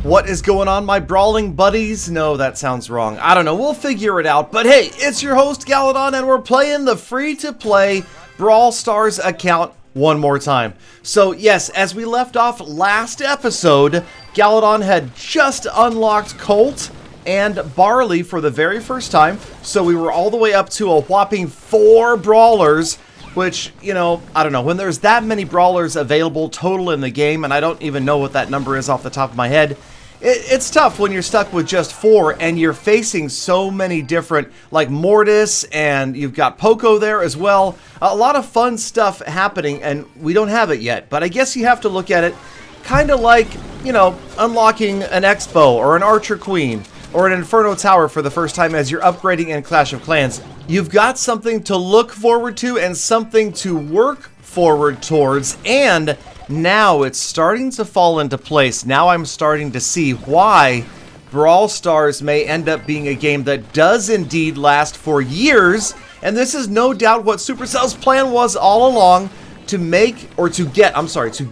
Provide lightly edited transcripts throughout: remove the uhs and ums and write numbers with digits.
What is going on, my brawling buddies? No, that sounds wrong. I don't know, we'll figure it out. But hey, it's your host Galadon, and we're playing the free-to-play Brawl Stars account one more time. So yes, as we left off last episode, Galadon had just unlocked Colt and Barley for the very first time. So we were all the way up to a whopping 4 brawlers, which, you know, I don't know, when there's that many brawlers available total in the game, and I don't even know what that number is off the top of my head, it's tough when you're stuck with just 4 and you're facing so many different, like Mortis, and you've got Poco there as well. A lot of fun stuff happening, and we don't have it yet. But I guess you have to look at it kind of like, you know, unlocking an Expo or an Archer Queen or an Inferno Tower for the first time as you're upgrading in Clash of Clans. You've got something to look forward to and something to work forward towards, and now it's starting to fall into place. Now I'm starting to see why Brawl Stars may end up being a game that does indeed last for years, and this is no doubt what Supercell's plan was all along, to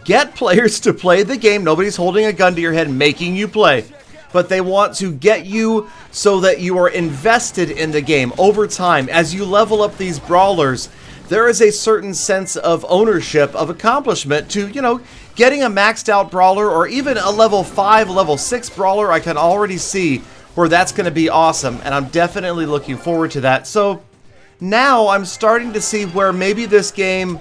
get players to play the game. Nobody's holding a gun to your head making you play, but they want to get you so that you are invested in the game over time. As you level up these brawlers, there is a certain sense of ownership, of accomplishment to, you know, getting a maxed out brawler or even a level 5, level 6 brawler. I can already see where that's going to be awesome, and I'm definitely looking forward to that. So now I'm starting to see where maybe this game,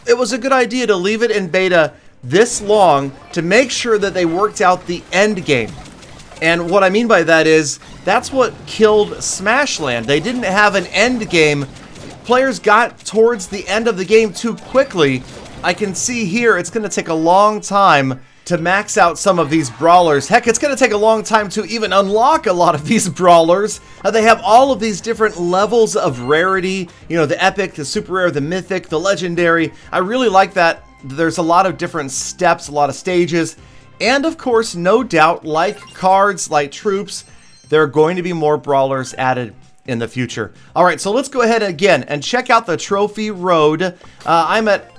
it was a good idea to leave it in beta this long to make sure that they worked out the end game. And what I mean by that is, that's what killed Smashland. They didn't have an end game. Players got towards the end of the game too quickly. I can see here it's going to take a long time to max out some of these brawlers. Heck, it's going to take a long time to even unlock a lot of these brawlers. They have all of these different levels of rarity. You know, the epic, the super rare, the mythic, the legendary. I really like that. There's a lot of different steps, a lot of stages. And of course, no doubt, like cards, like troops, there are going to be more brawlers added in the future. All right, so let's go ahead again and check out the trophy road. I'm at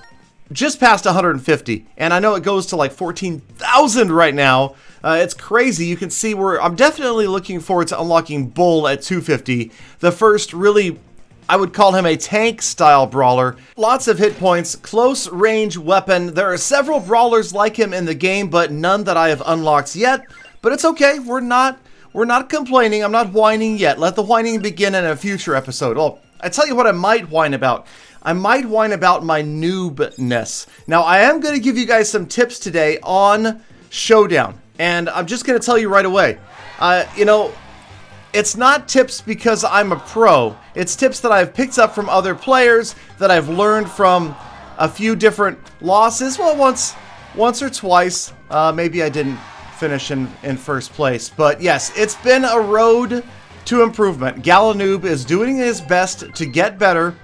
just past 150, and I know it goes to like 14,000 right now. It's crazy. You can see I'm definitely looking forward to unlocking Bull at 250. The first really, I would call him a tank style brawler. Lots of hit points, close range weapon. There are several brawlers like him in the game, but none that I have unlocked yet. But it's okay. We're not complaining. I'm not whining yet. Let the whining begin in a future episode. Oh, I tell you what I might whine about. I might whine about my noobness. Now, I am going to give you guys some tips today on Showdown. And I'm just going to tell you right away. You know, it's not tips because I'm a pro. It's tips that I've picked up from other players, that I've learned from a few different losses. Well, once or twice. Maybe I didn't finish in first place. But yes, it's been a road to improvement. Galanoob is doing his best to get better,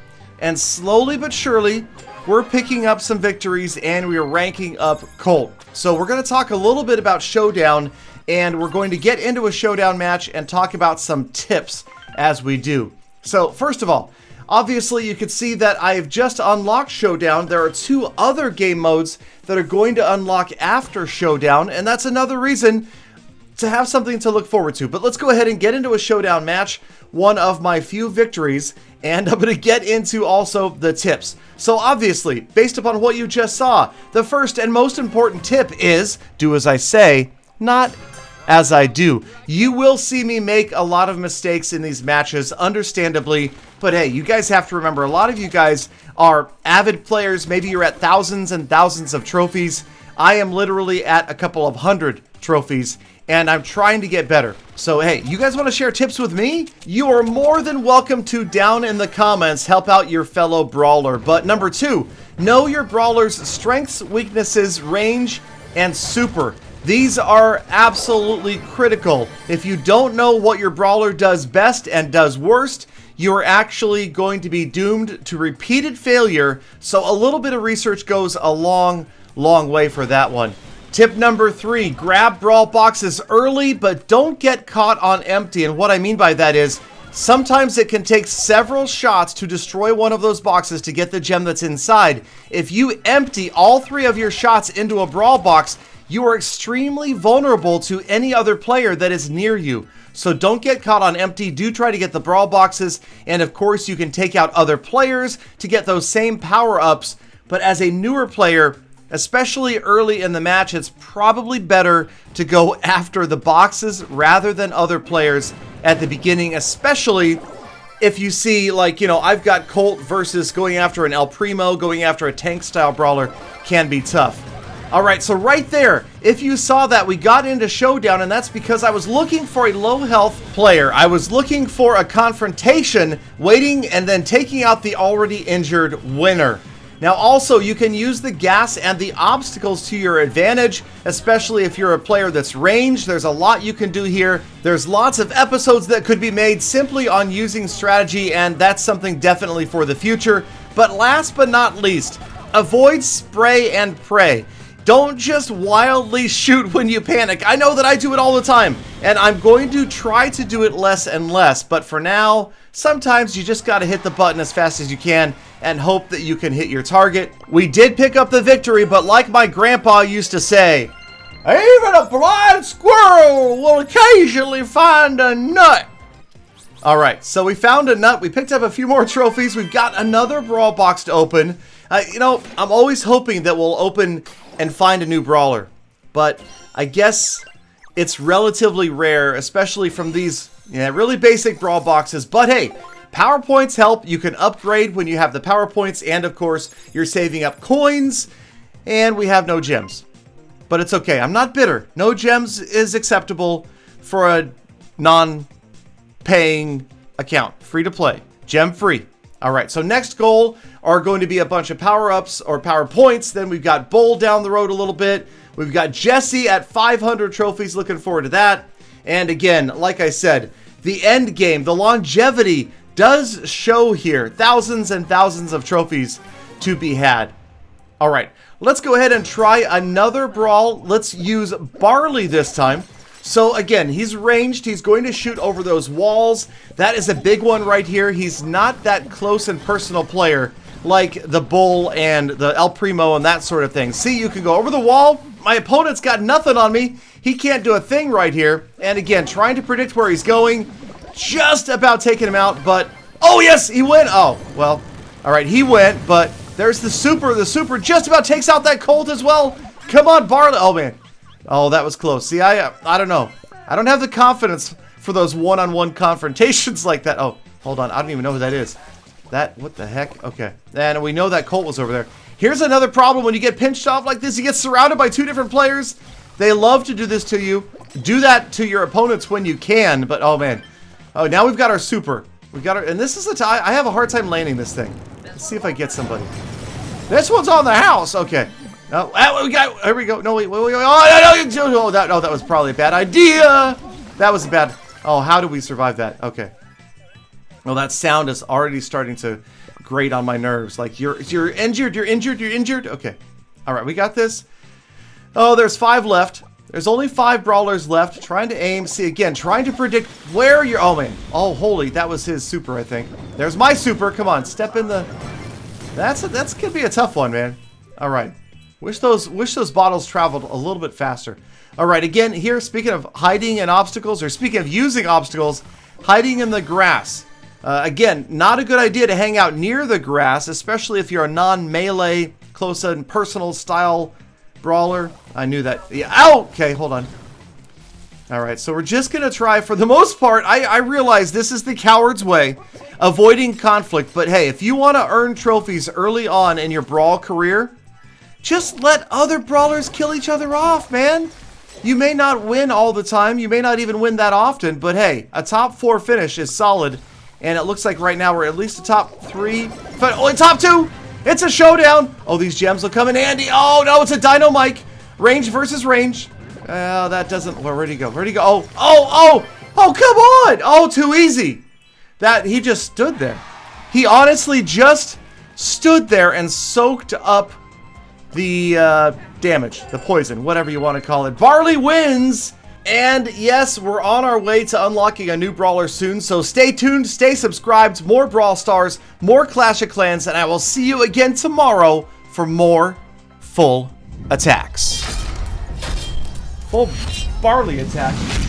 and slowly but surely, we're picking up some victories and we are ranking up Colt. So we're going to talk a little bit about Showdown, and we're going to get into a Showdown match and talk about some tips as we do. So first of all, obviously you can see that I've just unlocked Showdown. There are 2 other game modes that are going to unlock after Showdown, and that's another reason to have something to look forward to. But let's go ahead and get into a Showdown match, one of my few victories, and I'm going to get into also the tips. So obviously, based upon what you just saw, the first and most important tip is, do as I say, not as I do. You will see me make a lot of mistakes in these matches, understandably, but hey, you guys have to remember, a lot of you guys are avid players. Maybe you're at thousands and thousands of trophies. I am literally at a couple of 100 trophies, and I'm trying to get better. So hey, you guys want to share tips with me? You are more than welcome to, down in the comments, help out your fellow brawler. But number 2, know your brawler's strengths, weaknesses, range, and super. These are absolutely critical. If you don't know what your brawler does best and does worst, you're actually going to be doomed to repeated failure. So a little bit of research goes a long way for that one. Tip number 3, grab brawl boxes early, but don't get caught on empty. And what I mean by that is, sometimes it can take several shots to destroy one of those boxes to get the gem that's inside. If you empty all 3 of your shots into a brawl box, you are extremely vulnerable to any other player that is near you. So don't get caught on empty. Do try to get the brawl boxes. And of course, you can take out other players to get those same power-ups. But as a newer player, especially early in the match, it's probably better to go after the boxes rather than other players at the beginning, especially if you see, like, you know, I've got Colt versus going after an El Primo, going after a tank-style brawler can be tough. Alright, so right there, if you saw that, we got into Showdown, and that's because I was looking for a low-health player. I was looking for a confrontation, waiting, and then taking out the already injured winner. Now also, you can use the gas and the obstacles to your advantage, especially if you're a player that's ranged. There's a lot you can do here. There's lots of episodes that could be made simply on using strategy, and that's something definitely for the future. But last but not least, avoid spray and pray. Don't just wildly shoot when you panic. I know that I do it all the time, and I'm going to try to do it less and less. But for now, sometimes you just got to hit the button as fast as you can and hope that you can hit your target. We did pick up the victory, but like my grandpa used to say, even a blind squirrel will occasionally find a nut. All right, so we found a nut. We picked up a few more trophies. We've got another brawl box to open. You know, I'm always hoping that we'll open and find a new brawler, but I guess it's relatively rare, especially from these really basic brawl boxes. But hey, power points help. You can upgrade when you have the power points, and of course you're saving up coins, and we have no gems, but it's okay. I'm not bitter. No gems is acceptable for a non-paying account. Free to play, gem free. All right, so next goal are going to be a bunch of power-ups or power points. Then we've got Bull down the road a little bit. We've got Jesse at 500 trophies. Looking forward to that. And again, like I said, the end game, the longevity does show here. Thousands and thousands of trophies to be had. All right, let's go ahead and try another brawl. Let's use Barley this time. So again, he's ranged. He's going to shoot over those walls. That is a big one right here. He's not that close and personal player like the Bull and the El Primo and that sort of thing. See, you can go over the wall. My opponent's got nothing on me. He can't do a thing right here. And again, trying to predict where he's going. Just about taking him out, but... Oh, yes, he went. Oh, well, all right, he went, but there's the super. The super just about takes out that Colt as well. Come on, Barley. Oh, man. Oh, that was close. See, I don't know. I don't have the confidence for those one-on-one confrontations like that. Oh, hold on. I don't even know who that is. What the heck? Okay. And we know that Colt was over there. Here's another problem when you get pinched off like this. You get surrounded by two different players. They love to do this to you. Do that to your opponents when you can, but oh, man. Oh, now we've got our super. We've got our, and this is the time. I have a hard time landing this thing. Let's see if I get somebody. This one's on the house. Okay. Oh, here we go. No, wait. Oh, that was probably a bad idea. That was bad. Oh, how do we survive that? Okay. Well, that sound is already starting to grate on my nerves. Like, you're injured, you're injured. Okay. All right, we got this. Oh, there's 5 left. There's only 5 brawlers left. Trying to aim. See, again, trying to predict where you're... Oh, man. Oh, holy. That was his super, I think. There's my super. Come on. Step in the... That's going to be a tough one, man. All right. Wish those bottles traveled a little bit faster. All right, again, here, speaking of hiding in obstacles, or speaking of using obstacles, hiding in the grass. Again, not a good idea to hang out near the grass, especially if you're a non-melee, close and personal style brawler. I knew that. Yeah. Ow! Okay, hold on. All right, so we're just going to try, for the most part, I realize this is the coward's way, avoiding conflict. But hey, if you want to earn trophies early on in your brawl career, just let other brawlers kill each other off, man. You may not win all the time. You may not even win that often. But hey, a top 4 finish is solid. And it looks like right now we're at least a top 3. Oh, top 2. It's a showdown. Oh, these gems will come in handy. Oh, no, it's a Dino Mike. Range versus range. That doesn't... Well, where'd he go? Where'd he go? Oh, come on. Oh, too easy. He just stood there. He honestly just stood there and soaked up the damage, the poison, whatever you want to call it. Barley wins, and yes, we're on our way to unlocking a new brawler soon, so stay tuned, stay subscribed, more Brawl Stars, more Clash of Clans, and I will see you again tomorrow for more full attacks. Full barley attack.